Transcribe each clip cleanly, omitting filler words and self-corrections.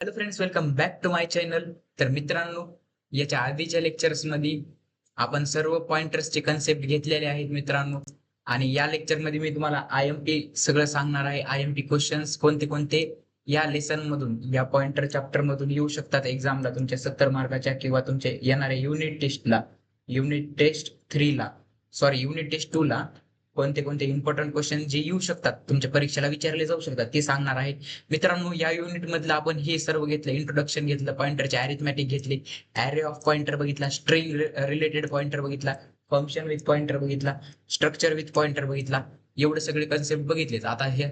Hello friends, welcome back to my channel. तर मित्रांनो, याच्या आधीच्या लेक्चर्समध्ये आपण सर्व पॉइंटर्सचे कन्सेप्ट घेतलेले आहेत मित्रांनो. आणि या लेक्चरमध्ये मी तुम्हाला IMP सगळं सांगणार आहे. IMP क्वेश्चन्स कोणते कोणते या लेसन मधून, या पॉइंटर चॅप्टर मधून येऊ शकतात एक्झामला, तुमच्या 70 मार्काच्या किंवा तुमच्या येणाऱ्या युनिट टेस्ट 3 ला, सॉरी युनिट टेस्ट 2 ला कोणते कोणते इम्पॉर्टंट क्वेश्चन जे येऊ शकतात, तुमच्या परीक्षेला विचारले जाऊ शकतात, ते सांगणार आहे मित्रांनो. या युनिट मधलं आपण हे सर्व घेतलं, इंट्रोडक्शन घेतलं, पॉइंटरचे अरिथमॅटिक घेतले, ॲरे ऑफ पॉइंटर बघितला, स्ट्रिंग रिलेटेड पॉइंटर बघितला, फंक्शन विथ पॉइंटर बघितला, स्ट्रक्चर विथ पॉइंटर बघितला. एवढे सगळे कन्सेप्ट बघितलेत. आता हे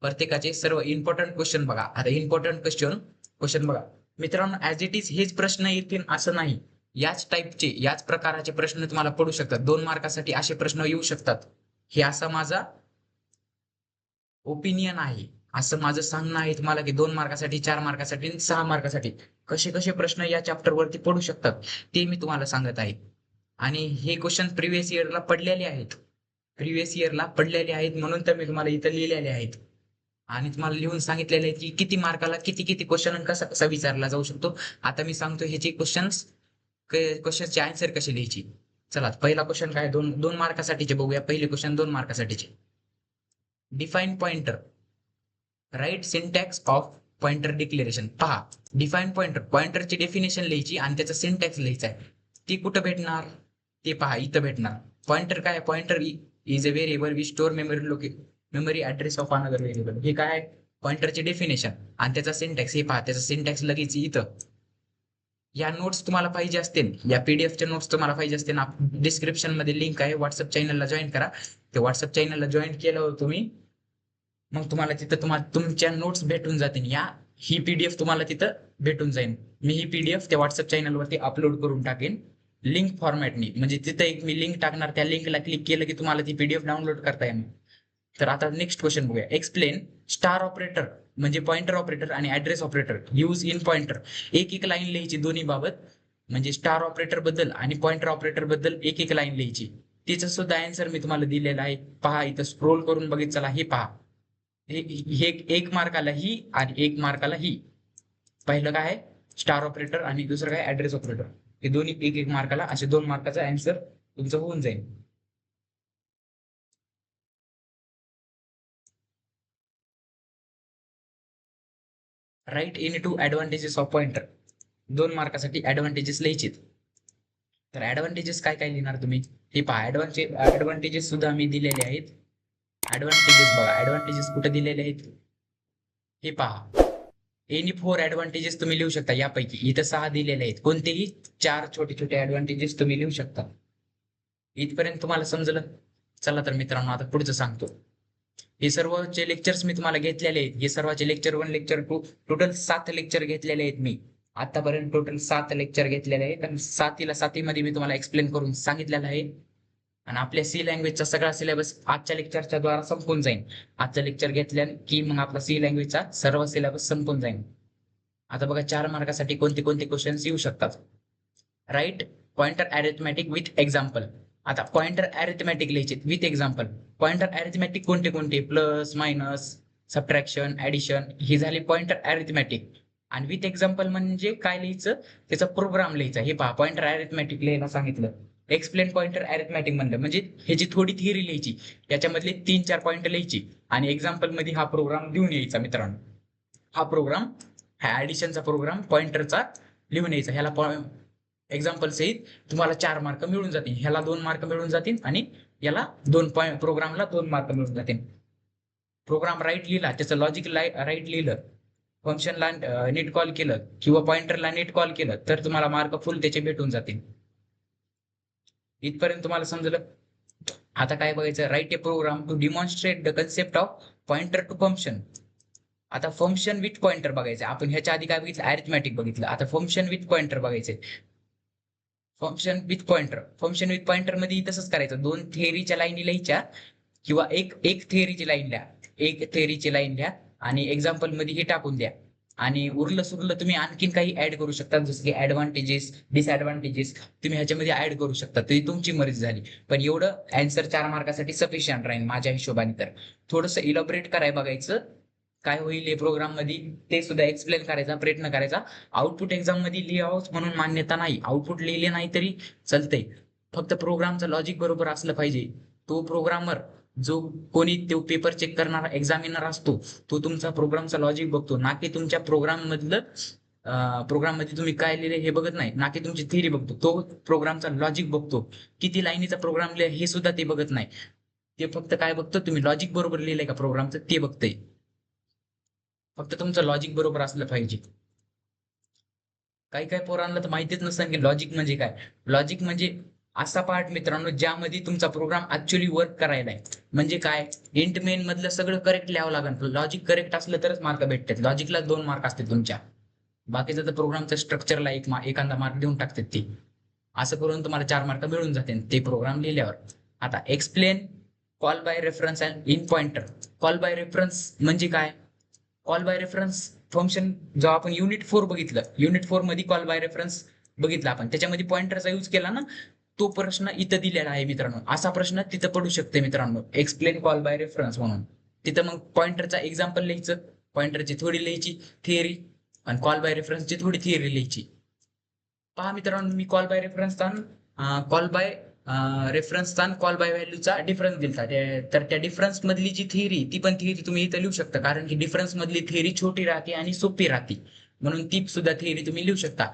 प्रत्येकाचे सर्व इम्पॉर्टंट क्वेश्चन बघा. आता इम्पॉर्टंट क्वेश्चन बघा मित्रांनो. ऍज इट इज हेच प्रश्न येतील असं नाही. याच टाईपचे, याच प्रकाराचे प्रश्न तुम्हाला पडू शकतात. 2 मार्कासाठी असे प्रश्न येऊ शकतात. हे असा माझा ओपिनियन आहे, असं माझं सांगणं आहे तुम्हाला की 2 मार्कासाठी, 4 मार्कासाठी, 6 मार्कासाठी कसे कसे प्रश्न या चॅप्टर वरती पडू शकतात ते मी तुम्हाला सांगत आहे. आणि हे क्वेश्चन प्रिव्हियस इयरला पडलेले आहेत म्हणून तर मी तुम्हाला इथं लिहिलेले आहेत. आणि तुम्हाला लिहून सांगितलेले आहे की किती मार्काला किती किती क्वेश्चन कसा कसा विचारला जाऊ शकतो. आता मी सांगतो ह्याचे क्वेश्चनचे आन्सर कसे लिहायची. चला, पहिला क्वेश्चन काय, दोन दोन मार्कासाठीचे बघूया. पहिले क्वेश्चन 2 मार्कासाठीचे. Define pointer, write syntax of pointer declaration. पहा, डिफाईन पॉइंटरची डेफिनेशन लिहायची आणि त्याचा सिंटॅक्स लिहायचा आहे. ती कुठं भेटणार ते पहा, इथं भेटणार. पॉइंटर काय, pointer is a variable we store memory address of another variable. हे काय, पॉइंटरची डेफिनेशन आणि त्याचा सिंटॅक्स. हे पहा, त्याचा सिंटॅक्स लगेच इथं. या नोट्स तुम्हाला पाहिजे असतील, या पीडीएफच्या नोट्स तुम्हाला पाहिजे असतील, डिस्क्रिप्शन मध्ये लिंक आहे. व्हॉट्सअप चॅनलला जॉईन करा. ते व्हॉट्सअप चॅनलला जॉईन केलं होतं तुम्ही, मग तुम्हाला तिथं तुमच्या नोट्स भेटून जातील. ही पीडीएफ तुम्हाला तिथं भेटून जाईल. मी ही पीडीएफ त्या व्हॉट्सअप चॅनलवरती अपलोड करून टाकेन लिंक फॉर्मॅटनी. म्हणजे तिथं एक मी लिंक टाकणार, त्या लिंकला क्लिक केलं की तुम्हाला ती पीडीएफ डाउनलोड करता येईल. तर आता नेक्स्ट क्वेश्चन बघूया. एक्सप्लेन स्टार ऑपरेटर म्हणजे पॉइंटर ऑपरेटर आणि address operator use in pointer. एक एक लाईन लिहायची दोन्ही बाबत. म्हणजे स्टार ऑपरेटर बद्दल आणि पॉइंटर ऑपरेटर बद्दल एक एक लाईन लिहायची. तिचं सुद्धा आन्सर मी तुम्हाला दिलेला आहे. पहा, इथं स्क्रोल करून बघित चला. हे पहा, हे एक मार्काला ही आणि एक मार्काला ही. पहिलं काय आहे, स्टार ऑपरेटर, आणि दुसरं काय, ऍड्रेस ऑपरेटर. हे दोन्ही एक एक मार्काला, असे 2 मार्काचा आन्सर तुमचं होऊन जाईल. Write any two advantages of pointer. 2 मार्कासाठी ऍडव्हान्टेजेस लिहायचे. तर ऍडव्हान्टेजेस काय काय लिहिणार तुम्ही, हे पहा. ऍडव्हान्टेजेस सुद्धा मी दिलेले आहेत. ऍडव्हान्टेजेस बघा, ऍडव्हान्टेजेस कुठे दिलेले आहेत, हे पहा. एनी 4 ऍडव्हान्टेजेस तुम्ही लिहू शकता. यापैकी इथं 6 दिलेले आहेत. कोणतेही 4 छोटे छोटे ऍडव्हान्टेजेस तुम्ही लिहू शकता. इथपर्यंत तुम्हाला समजलं. चला तर मित्रांनो, आता पुढचं सांगतो. हे सर्वचे लेक्चर्स मी तुम्हाला घेतलेले आहेत. हे सर्वांचे लेक्चर 1, लेक्चर 2, टोटल 7 लेक्चर घेतलेले आहेत मी आतापर्यंत. टोटल 7 लेक्चर घेतलेले आहेत आणि 7मध्ये मी तुम्हाला एक्सप्लेन करून सांगितलेलं आहे. आणि आपल्या सी लँग्वेजचा सगळा सिलेबस आजच्या लेक्चरच्या द्वारा संपून जाईल. आजचं लेक्चर घेतल्या की मग आपला सी लँग्वेजचा सर्व सिलेबस संपून जाईल. आता बघा, 4 मार्कासाठी कोणते कोणते क्वेश्चन्स येऊ शकतात. Write pointer arithmetic with example. आता पॉइंटर अरिथमॅटिक लिहायचे विथ एक्झाम्पल. पॉइंटर अरिथमॅटिक कोणते कोणते, प्लस, मायनस, सबट्रॅक्शन, ऍडिशन, ही झाली पॉइंटर अरिथमॅटिक. आणि विथ एक्झाम्पल म्हणजे काय लिहायचं, त्याचा प्रोग्राम लिहायचा. हे पहा, पॉइंटर अरिथमॅटिक लिहायला सांगितलं. एक्सप्लेन पॉइंटर अरिथमॅटिक म्हणलं म्हणजे ह्याची थोडी थिअरी लिहायची, याच्यामधले 3-4 पॉइंट लिहायची आणि एक्झाम्पल मध्ये हा प्रोग्राम लिहून यायचा मित्रांनो. हा ऍडिशनचा प्रोग्राम पॉइंटरचा लिहून यायचा. ह्याला एक्झाम्पल सहित तुम्हाला 4 मार्क मिळून जातील. ह्याला 2 मार्क मिळून जातील आणि याला 2 प्रोग्रामला 2 मार्क मिळून जातील. प्रोग्राम राईट लिहिला, त्याचं लॉजिक राईट लिहिलं, फंक्शनला नीट कॉल केलं किंवा पॉइंटरला नीट कॉल केलं तर तुम्हाला मार्क फुल त्याचे भेटून जातील. इथपर्यंत तुम्हाला समजलं. आता काय बघायचं, write a program to demonstrate the concept of pointer to function. आता फंक्शन विथ पॉइंटर बघायचं. आपण ह्याच्या आधी काय बघितलं, अरिथमॅटिक बघितलं. आता फंक्शन विथ पॉइंटर बघायचे. फंक्शन विथ पॉइंटर मध्ये तसंच करायचं. 2 थेअरीच्या लाईनी लिहायच्या किंवा एक थेअरीची लाईन लिहा, आणि एक्झाम्पल मध्ये हे टाकून द्या. आणि उरलं सुरलं तुम्ही आणखीन काही ऍड करू शकता, जसं की ऍडव्हान्टेजेस, डिसएडव्हान्टेजेस तुम्ही ह्याच्यामध्ये ऍड करू शकता. ती तुमची मर्जी झाली. पण एवढं आन्सर 4 मार्कासाठी सफिशियंट राहील माझ्या हिशोबाने. तर थोडंसं इलॉबरेट कराय बघायचं. काय होईल हे प्रोग्राम मध्ये ते सुद्धा एक्सप्लेन करायचा प्रयत्न करायचा. आउटपुट एक्झाम मध्ये लिहावंच म्हणून मान्यता नाही, आउटपुट लिहिले नाही तरी चालतंय, फक्त प्रोग्रामचं लॉजिक बरोबर असलं पाहिजे. तो प्रोग्रामर जो कोणी तो पेपर चेक करणारा एक्झामिनर असतो, तो तुमचा प्रोग्रामचा लॉजिक बघतो, ना की तुमच्या प्रोग्राम मध्ये तुम्ही काय लिहिले हे बघत नाही, ना की तुमची थिअरी बघतो. तो प्रोग्रामचा लॉजिक बघतो, किती लाईनीचा प्रोग्राम लिहिला हे सुद्धा ते बघत नाही. ते फक्त काय बघतो, तुम्ही लॉजिक बरोबर लिहिलंय का प्रोग्रामचं ते बघतंय. फक्त तुमचं लॉजिक बरोबर असलं पाहिजे. काही काही पोरांना तर माहितीच नसतं की लॉजिक म्हणजे काय. लॉजिक म्हणजे असा पार्ट मित्रांनो ज्यामध्ये तुमचा प्रोग्राम ऍक्च्युअली वर्क करायला आहे. म्हणजे काय, इंट मेन मधलं सगळं करेक्ट लिहावं लागेल. लॉजिक करेक्ट असलं तरच मार्क भेटतात. लॉजिकला 2 मार्क असतात तुमच्या, बाकीचं तर प्रोग्रामच्या स्ट्रक्चरला एखादा मार्क देऊन टाकतात ते. असं करून तुम्हाला 4 मार्क मिळून जाते ते प्रोग्राम लिहिल्यावर. आता explain call by reference and in pointer. Call by reference म्हणजे काय, कॉल बाय रेफरन्स फंक्शन जेव्हा आपण युनिट 4 बघितलं, युनिट 4 मध्ये कॉल बाय रेफरन्स बघितलं आपण, त्याच्यामध्ये पॉइंटरचा यूज केला ना, तो प्रश्न इथं दिलेला आहे मित्रांनो. असा प्रश्न तिथं पडू शकते मित्रांनो, एक्सप्लेन कॉल बाय रेफरन्स म्हणून. तिथं मग पॉइंटरचा एक्झाम्पल लिहायचं, पॉइंटरची थोडी लिहायची थिअरी, आणि कॉल बाय रेफरन्सची थोडी थिअरी लिहायची. पहा मित्रांनो, मी कॉल बाय रेफरन्सचा आणि कॉल बाय व्हॅल्यूचा डिफरन्स दिलता. तर त्या डिफरन्स मधली जी थिअरी, ती पण थिअरी तुम्ही इथं लिहू शकता, कारण की डिफरन्स मधली थिअरी छोटी राहते आणि सोपी राहते, म्हणून ती सुद्धा थिअरी तुम्ही लिहू शकता.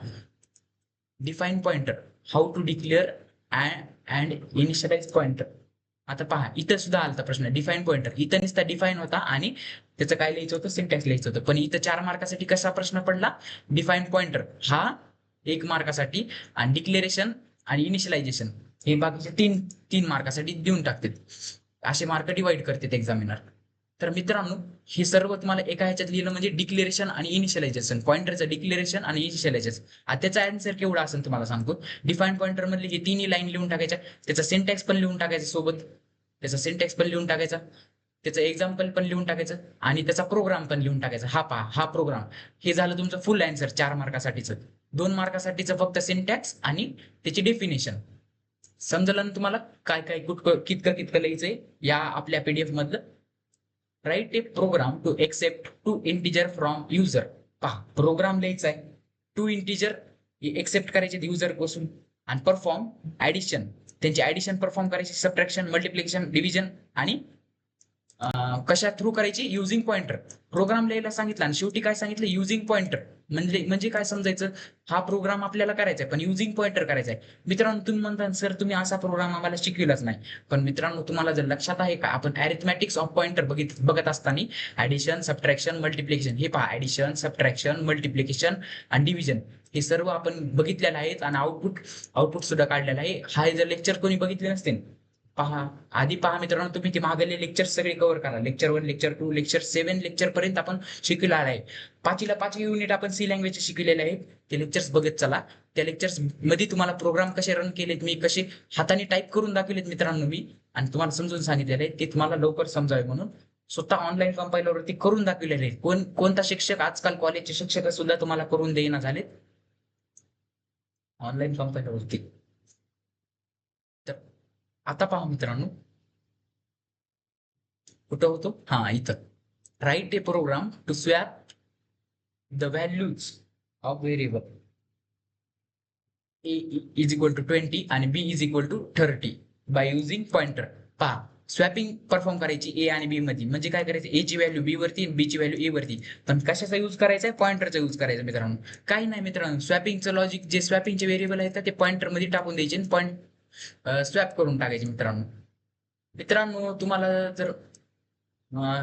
Define pointer, how to declare and initialize pointer. आता पहा, इथं सुद्धा आलता प्रश्न डिफाईन पॉइंटर. इथं नुसता डिफाईन होता आणि त्याचं काय लिहायचं होतं, सिंटॅक्स लिहायचं होतं. पण इथं 4 मार्कासाठी कसा प्रश्न पडला, डिफाईन पॉइंटर हा 1 मार्कासाठी, आणि डिक्लेरेशन आणि इनिशियलायझेशन हे बाकीचे 3 मार्कासाठी देऊन टाकतात. असे मार्क डिवाइड करतात एक्झामिनर. तर मित्रांनो, हे सर्व तुम्हाला एका ह्याच्यात लिहिलं म्हणजे डिक्लेरेशन आणि इनिशियलायझेशन, पॉइंटरचं डिक्लेरेशन आणि इनिशियलायझेशन. त्याचा आन्सर केवढा असेल तुम्हाला सांगतो. डिफाईन पॉइंटर मधले हे 3 लाईन लिहून टाकायच्या, त्याचा सिंटॅक्स पण लिहून टाकायचा सोबत, त्याचा सिंटॅक्स पण लिहून टाकायचा, त्याचं एक्झाम्पल पण लिहून टाकायचं, आणि त्याचा प्रोग्राम पण लिहून टाकायचा. हा पहा, हा प्रोग्राम. हे झालं तुमचं फुल आन्सर 4 मार्कासाठीचं. 2 मार्कासाठीचं फक्त सिंटॅक्स आणि त्याची डेफिनेशन. समजलं ना तुम्हाला काय काय कितकं कितकं लिहायचंय या आपल्या पीडीएफ मधलं. Write a program to accept 2 integer from user. पहा, प्रोग्राम लिहायचा आहे, 2 इंटिजर एक्सेप्ट करायचे युजर पासून, आणि परफॉर्म ऍडिशन, त्यांची ऍडिशन परफॉर्म करायची, सबट्रॅक्शन, मल्टिप्लिकेशन, डिव्हिजन, आणि कशा थ्रू करायची, युझिंग पॉइंटर. प्रोग्राम लिहायला सांगितलं आणि शेवटी काय सांगितलं, युझिंग पॉइंटर. म्हणजे काय समजायचं, हा प्रोग्राम आपल्याला करायचा आहे पण युझिंग पॉइंटर करायचा आहे. मित्रांनो, तुम्ही म्हणता सर तुम्ही असा प्रोग्राम आम्हाला शिकविलाच नाही. पण मित्रांनो, तुम्हाला जर लक्षात आहे का, आपण अरिथमॅटिक्स ऑफ पॉइंटर बघत असताना ऍडिशन, सबट्रॅक्शन, मल्टिप्लिकेशन, हे पहा, ऍडिशन, सबट्रॅक्शन, मल्टिप्लिकेशन आणि डिव्हिजन हे सर्व आपण बघितलेलं आहे, आणि आउटपुट सुद्धा काढलेलं आहे. हा जर लेक्चर कोणी बघितले नसते, पहा आधी पहा मित्रांनो, तुम्ही ते मागले लेक्चर सगळे कव्हर करा. लेक्चर 1, लेक्चर 2, लेक्चर 7 लेक्चर पर्यंत आपण शिकलेला आहे. 5 युनिट आपण सी लँग्वेज शिकलेले आहे. ते लेक्चर्स बघत चला. त्या लेक्चर्स मध्ये तुम्हाला प्रोग्राम कसे रन केलेत, मी कसे हाताने टाईप करून दाखवलेत मित्रांनो मी, आणि तुम्हाला समजून सांगितलेलं आहे, ते तुम्हाला लवकर समजावे म्हणून स्वतः ऑनलाईन कंपाईलरवरती करून दाखवलेले आहे. कोणता शिक्षक, आजकाल कॉलेजचे शिक्षक सुद्धा तुम्हाला करून देईना झालेत ऑनलाईन कंपाईलरवरती. तर आता पहा मित्रांनो, कुठं होतो, हा इथं. Write a program to swap the values of variable A is equal to 20 आणि B is equal to 30 by using pointer. पहा, स्वॅपिंग परफॉर्म करायची ए आणि बी मध्ये. म्हणजे काय करायचं, ए ची व्हॅल्यू बी वरती, बी ची व्हॅल्यू ए वरती. पण कशाचा यूज करायचा आहे, पॉइंटरचा यूज करायचा मित्रांनो. काही नाही मित्रांनो, स्वॅपिंगचं लॉजिक, जे स्वॅपिंगचे व्हेरिएबल आहेत ते पॉइंटर मध्ये टाकून द्यायचे, पॉइंट स्वॅप करून टाकायचे मित्रांनो. मित्रांनो, तुम्हाला जर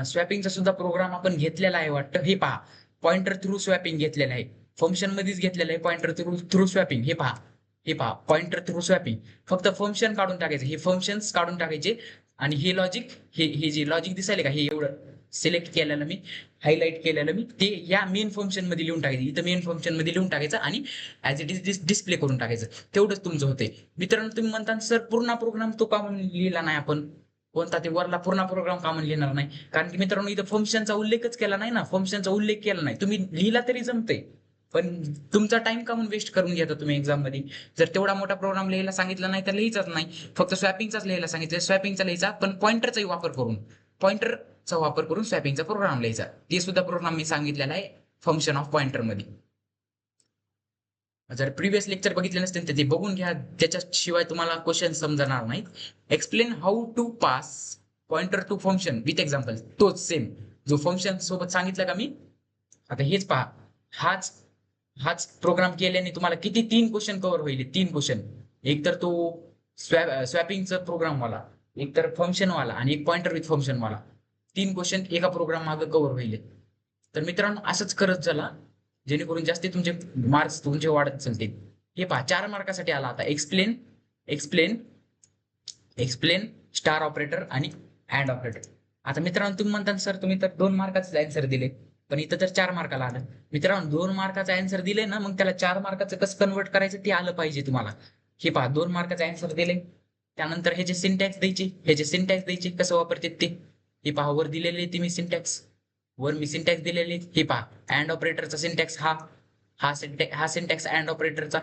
स्वॅपिंगचा सुद्धा प्रोग्राम आपण घेतलेला आहे वाटतं, हे पहा, पॉइंटर थ्रू स्वॅपिंग घेतलेलं आहे, फंक्शन मध्येच घेतलेलं आहे पॉइंटर थ्रू स्वॅपिंग. हे पहा पॉइंटर थ्रू स्वॅपिंग. फक्त फंक्शन काढून टाकायचे, हे फंक्शन्स काढून टाकायचे, आणि हे लॉजिक, हे जे लॉजिक दिसायले का, हे एवढं सिलेक्ट केलेलं मी, हायलाइट केलेलं मी, ते या मेन फंक्शन मध्ये लिहून टाकायचं. इथं मेन फंक्शन मध्ये लिहून टाकायचं आणि ऍज इट इज डिस्प्ले करून टाकायचं. तेवढंच तुमचं होते मित्रांनो. तुम्ही म्हणता सर पूर्ण प्रोग्राम तो का म्हणून लिहिला नाही आपण, कोणता ते वरला पूर्ण प्रोग्राम का म्हणून लिहिणार नाही, कारण की मित्रांनो इथं फंक्शनचा उल्लेखच केला नाही ना, फंक्शनचा उल्लेख केला नाही. तुम्ही लिहिला तरी जमते, पण तुमचा टाइम का म्हणून वेस्ट करून घेता तुम्ही एक्झाम मध्ये. जर तेवढा मोठा प्रोग्राम लिहायला सांगितला नाही तर लिहायचाच नाही, फक्त स्वॅपिंगचाच लिहायला सांगितलं, स्वॅपिंगचा लिहायचा पण पॉइंटरचाही वापर करून. पॉइंटरचा वापर करून स्वॅपिंगचा प्रोग्राम लिहायचा. ते सुद्धा प्रोग्राम मी सांगितलेला आहे फंक्शन ऑफ पॉइंटर मध्ये. जर प्रिव्हियस लेक्चर बघितले नसतील तर ते बघून घ्या, त्याच्याशिवाय तुम्हाला क्वेश्चन समजणार नाही. Explain how to pass pointer to function with example, तोच सेम जो फंक्शन सोबत सांगितलं का मी. आता हेच पहा, हाच प्रोग्राम केल्याने तुम्हाला किती 3 क्वेश्चन कव्हर होईल. 3 क्वेश्चन, एक तर तो स्वॅपिंगचा प्रोग्राम वाला, एक तर फंक्शन वाला आणि एक पॉइंटर विथ फंक्शन वाला. 3 क्वेश्चन एका प्रोग्राम मागे कव्हर होईल. तर मित्रांनो असंच करत चला, जेणेकरून जास्ती तुमचे मार्क्स तुमचे वाढत चालतील. हे पहा 4 मार्कासाठी आला आता. Explain explain explain star operator आणि अँड ऑपरेटर. आता मित्रांनो तुम्ही म्हणता सर तुम्ही तर 2 मार्काचे आन्सर दिले, पण इथं तर 4 मार्काला आलं. मित्रांनो 2 मार्काचा आन्सर दिले ना, मग त्याला 4 मार्काचं कसं कन्वर्ट करायचं ते आलं पाहिजे तुम्हाला. हे पहा 2 मार्काचे आन्सर दिले, त्यानंतर ह्याचे सिंटॅक्स द्यायचे कसं वापरतात ते. हे पहा वर दिलेले ते मी सिंटॅक्स, वर मी सिंटॅक्स दिलेले. हे पहा अँड ऑपरेटरचा सिंटॅक्स हा सिंटॅक्स अँड ऑपरेटरचा,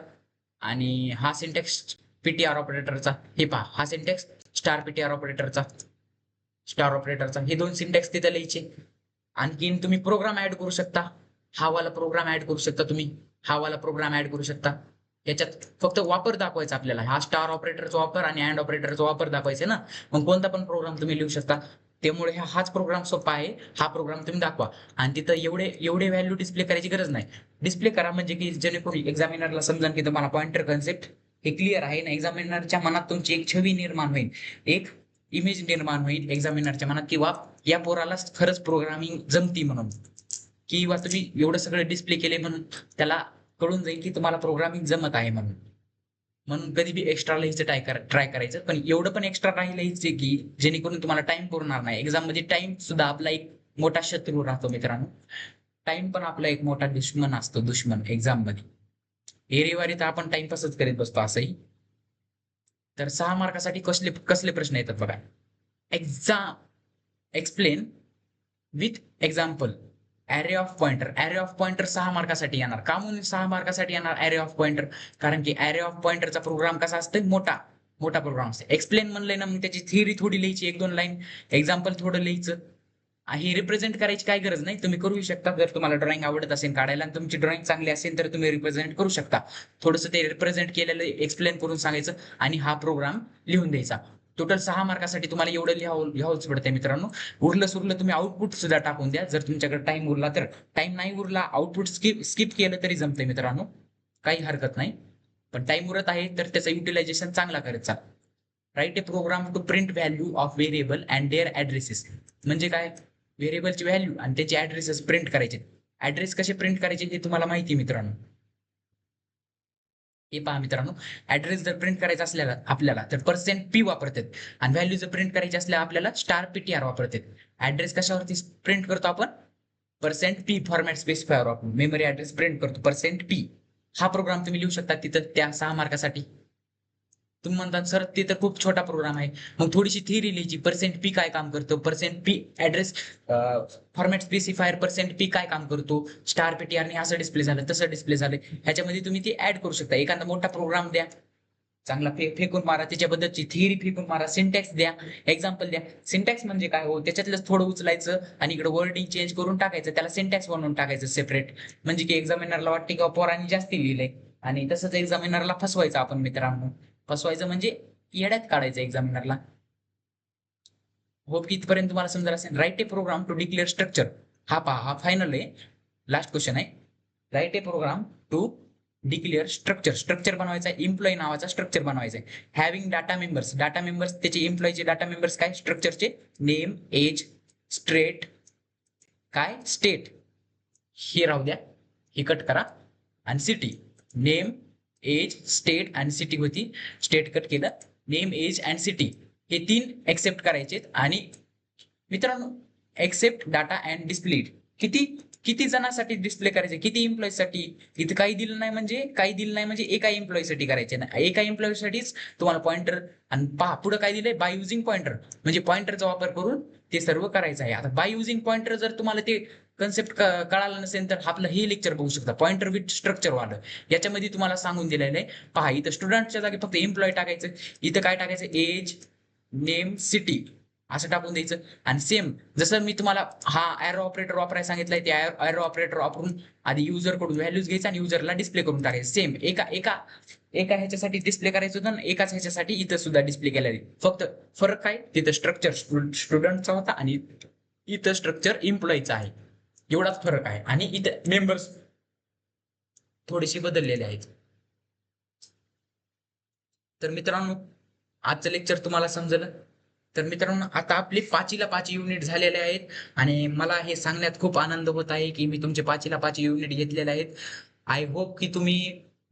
आणि हा सिंटॅक्स पीटीआर ऑपरेटरचा. हे पहा हा सिंटॅक्स स्टार पीटीआर ऑपरेटरचा, स्टार ऑपरेटरचा. हे 2 सिंटॅक्स तिथे लिहायचे. आणखीन तुम्ही प्रोग्राम ऍड करू शकता. हा वाला प्रोग्राम ऍड करू शकता तुम्ही, हा वाला प्रोग्राम ऍड करू शकता. याच्यात फक्त वापर दाखवायचा आपल्याला, हा स्टार ऑपरेटरचा वापर आणि अँड ऑपरेटरचा वापर दाखवायचा ना. मग कोणता पण प्रोग्राम तुम्ही लिहू शकता. त्यामुळे हाच प्रोग्राम सोपा आहे. हा प्रोग्राम तुम्ही दाखवा आणि तिथं एवढे व्हॅल्यू डिस्प्ले करायची गरज नाही. डिस्प्ले करा म्हणजे की जेणेकरून एक्झामिनरला समजा की तुम्हाला पॉइंटर कन्सेप्ट हे क्लिअर आहे ना. एक्झामिनरच्या मनात तुमची एक छवी निर्माण होईल, एक इमेज निर्माण होईल एक्झामिनरच्या मनात, किंवा या पोराला खरंच प्रोग्रामिंग जमती म्हणून, किंवा तुम्ही एवढं सगळं डिस्प्ले केले म्हणून त्याला कळून जाईल की तुम्हाला प्रोग्रामिंग जमत आहे म्हणून. म्हणून कधी बी एक्स्ट्रा लिहायचं ट्राय करायचं, पण एवढं पण एक्स्ट्रा नाही लिहायचं की जेणेकरून तुम्हाला टाइम पुरणार नाही. एक्झाम मध्ये टाइम सुद्धा आपला एक मोठा शत्रू राहतो मित्रांनो. टाइम पण आपला एक मोठा दुश्मन असतो, दुश्मन एक्झाम मध्ये. एरेवारी तर आपण टाइमपासच करीत बसतो असंही. तर 6 मार्कासाठी कसले प्रश्न येतात बघा. Explain with example array of pointer 6 मार्कासाठी येणार. का म्हणून 6 मार्कासाठी येणार ॲरे ऑफ पॉइंटर? कारण की ॲरे ऑफ पॉइंटरचा प्रोग्राम कसा असतो, मोठा प्रोग्राम असतो. एक्सप्लेन म्हणलंय ना, मग त्याची थिअरी थोडी लिहायची, 1-2 लाईन. एक्झाम्पल थोडं लिहायचं. ही रिप्रेझेंट करायची काय गरज नाही, तुम्ही करू शकता. जर तुम्हाला ड्रॉइंग आवडत असेल काढायला आणि तुमची ड्रॉइंग चांगली असेल तर तुम्ही रिप्रेझेंट करू शकता. थोडंसं ते रिप्रेझेंट केलेलं एक्सप्लेन करून सांगायचं आणि हा प्रोग्राम लिहून द्यायचा. टोटल 6 मार्कासाठी तुम्हाला एवढं लिहावंच पडतंय मित्रांनो. उरलं तुम्ही आउटपुट सुद्धा टाकून द्या जर तुमच्याकडे टाइम उरला तर. टाइम नाही उरला, आउटपुट स्किप केलं तरी जमतंय मित्रांनो, काही हरकत नाही. पण टाइम उरत आहे तर त्याचा युटिलायझेशन चांगला करत चाल. Write a program to print value of variable and their addresses. म्हणजे काय, व्हेरिएबलची व्हॅल्यू आणि त्याचे ऍड्रेसेस प्रिंट करायचे. ऍड्रेस कसे प्रिंट करायचे हे तुम्हाला माहिती मित्रांनो. हे पहा मित्रांनो, ऍड्रेस जर प्रिंट करायचा असल्याला आपल्याला तर %p वापरतात, आणि व्हॅल्यू जर प्रिंट करायची असल्या आपल्याला स्टार पीटीआर वापरतात. ऍड्रेस कशावरती प्रिंट करतो आपण, %p फॉर्मॅट स्पेसिफायर वापरून मेमरी ऍड्रेस प्रिंट करतो %p. हा प्रोग्राम तुम्ही लिहू शकता तिथं त्या 6 मार्कासाठी. तुम्ही म्हणतात सर ते तर खूप छोटा प्रोग्राम आहे, मग थोडीशी थिअरी लिहायची. %p काय काम करतो, %p address format specifier %p काय काम करतो, स्टार पीटीआरने असं डिस्प्ले झालं तसं डिस्प्ले झालं, ह्याच्यामध्ये तुम्ही ते ऍड करू शकता. एखादा मोठा प्रोग्राम द्या, चांगला फेकून मारा, त्याच्याबद्दलची थिअरी फेकून मारा, सिंटॅक्स द्या, एक्झाम्पल द्या. सिंटॅक्स म्हणजे काय हो, त्याच्यातलंच थोडं उचलायचं आणि इकडे वर्डिंग चेंज करून टाकायचं, त्याला सिंटॅक्स बनवून टाकायचं सेपरेट. म्हणजे की एक्झामिनरला वाटते की पोरांनी जास्ती लिहिलंय, आणि तसंच एक्झामिनरला फसवायचं आपण मित्रांनो. फसवायचं म्हणजे येड्यात काढायचं एक्झामिनरला. होप की इथपर्यंत तुम्हाला समजलं असेल. Write a program to declare structure. हा पहा, हा फायनल आहे, लास्ट क्वेश्चन आहे. Write a program to declare structure बनवायचा आहे. एम्प्लॉई नावाचा स्ट्रक्चर बनवायचा आहे. हॅव्हिंग डाटा मेंबर्स त्याचे एम्प्लॉईचे डाटा मेंबर्स काय, स्ट्रक्चरचे नेम, एज, स्टेट हे राहू द्या, हे कट करा, आणि सिटी. नेम, एज, स्टेट आणि सिटी होती, स्टेट कट केलं. नेम, एज अँड सिटी हे 3 एक्सेप्ट करायचे. आणि मित्रांनो एक्सेप्ट डाटा अँड डिस्प्ले किती जणांसाठी डिस्प्ले करायचे, किती एम्प्लॉई साठी. इथं काही दिलं नाही म्हणजे एका एम्प्लॉई साठी करायचे ना, एका एम्प्लॉई साठीच तुम्हाला पॉइंटर. आणि पहा पुढे काय दिलंय, बाय युझिंग पॉइंटर, म्हणजे पॉइंटरचा वापर करून ते सर्व करायचं आहे. आता बाय युझिंग पॉइंटर जर तुम्हाला ते कन्सेप्ट कळालं नसेल तर आपलं हे लेक्चर बघू शकता, पॉइंटर विथ स्ट्रक्चर वालं. याच्यामध्ये तुम्हाला सांगून दिलेलं आहे. पहा इथं स्टुडंटच्या जागी फक्त एम्प्लॉई टाकायचं, इथं काय टाकायचं, एज, नेम, सिटी. असं टाकून द्यायचं. आणि सेम जसं मी तुम्हाला हा एरो ऑपरेटर वापरायला सांगितलंय, ते एरो ऑपरेटर वापरून आधी युजर कडून व्हॅल्यूज घ्यायचं आणि युजरला डिस्प्ले करून टाकायचं. सेम एका एका एका ह्याच्यासाठी डिस्प्ले करायचं होतं आणि एकाच ह्याच्यासाठी इथं सुद्धा डिस्प्ले केला जाईल. फक्त फरक काय, तिथं स्ट्रक्चर स्टुडंटचा होता आणि इथं स्ट्रक्चर एम्प्लॉईचा आहे. एवढाच फरक आहे. आणि इथं मेंबर्स थोडेसे बदललेले आहेत. तर मित्रांनो, आजचं लेक्चर तुम्हाला समजलं. तर मित्रांनो, आता आपले 5ला 5 युनिट झालेले आहेत आणि मला हे सांगण्यात खूप आनंद होत आहे की मी तुमचे 5ला 5 युनिट घेतलेले आहेत. आय होप की तुम्ही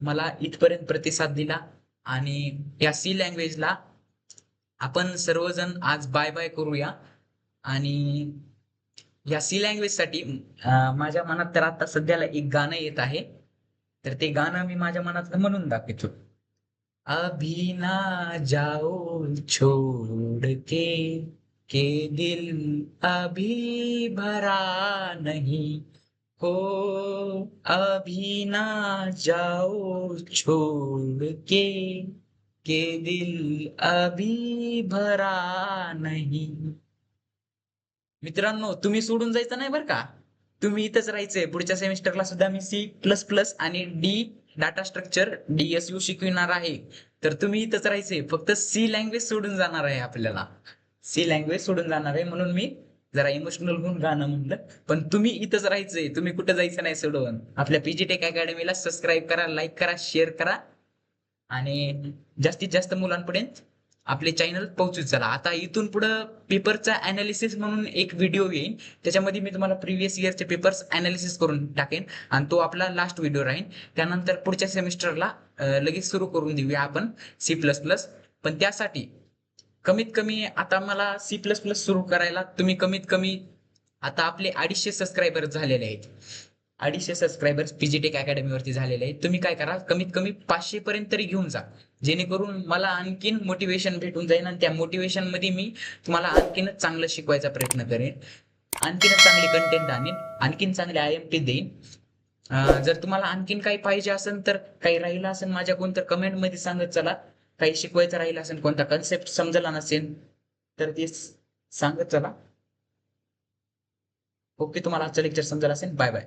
मला इथपर्यंत प्रतिसाद दिला. आणि या सी लँग्वेजला आपण सर्वजण आज बाय बाय करूया. आणि या सी लँग्वेज साठी माझ्या मनात तर आता सध्याला एक गाणं येत आहे. तर ते गाणं मी माझ्या मनात म्हणून दाखवतो. अभी ना जाओ छोड़ के दिल अभी भरा नहीं हो. अभी ना जाओ छोड़ के दिल अभी भरा नहीं. मित्रांनो, तुम्ही सोडून जायचं नाही बरं का. तुम्ही इथंच राहायचंय. पुढच्या सेमिस्टरला सुद्धा मी C++ आणि डाटा स्ट्रक्चर DSU शिकविणार आहे. तर तुम्ही इथंच राहायचंय. फक्त सी लँग्वेज सोडून जाणार आहे आपल्याला. सी लँग्वेज सोडून जाणार आहे म्हणून मी जरा इमोशनल होऊन गाणं म्हणलं. पण तुम्ही इथंच राहायचंय. तुम्ही कुठं जायचं नाही सोडून. आपल्या PG टेक अकॅडमीला सबस्क्राईब करा, लाईक करा, शेअर करा आणि जास्तीत जास्त मुलांपुढे आपले चॅनल पोहोचू. चला, आता इथून पुढं पेपरचा अनालिसिस म्हणून एक व्हिडिओ येईल. त्याच्यामध्ये मी तुम्हाला प्रिव्हियस इयरचे पेपर्स अनालिसिस करून टाकेन आणि तो आपला लास्ट व्हिडिओ राहील. त्यानंतर पुढच्या सेमिस्टरला लगेच सुरू करून देऊया आपण C++. पण त्यासाठी कमीत कमी आता मला C++ सुरू करायला तुम्ही कमीत कमी आता आपले 250 सबस्क्रायबर झालेले आहेत. 250 सबस्क्रायबर्स PG टेक अकॅडमीवरती झालेले आहेत. तुम्ही काय करा, कमीत कमी 500 पर्यंत तरी घेऊन जा, जेणेकरून मला आणखीन मोटिवेशन भेटून जाईल आणि त्या मोटिवेशन मध्ये मी तुम्हाला आणखीनच चांगलं शिकवायचा प्रयत्न करेन, आणखीनच चांगले कंटेंट आणेन, आणखीन चांगले IMP देईन. जर तुम्हाला आणखीन काही पाहिजे असेल, तर काही राहिलं असेल माझ्याकडून तर कमेंट मध्ये सांगत चला. काही शिकवायचं राहिलं असेल, कोणता कन्सेप्ट समजला नसेल तर ते सांगत चला. ओके, तुम्हाला आजचं लेक्चर समजलं असेल. Bye bye.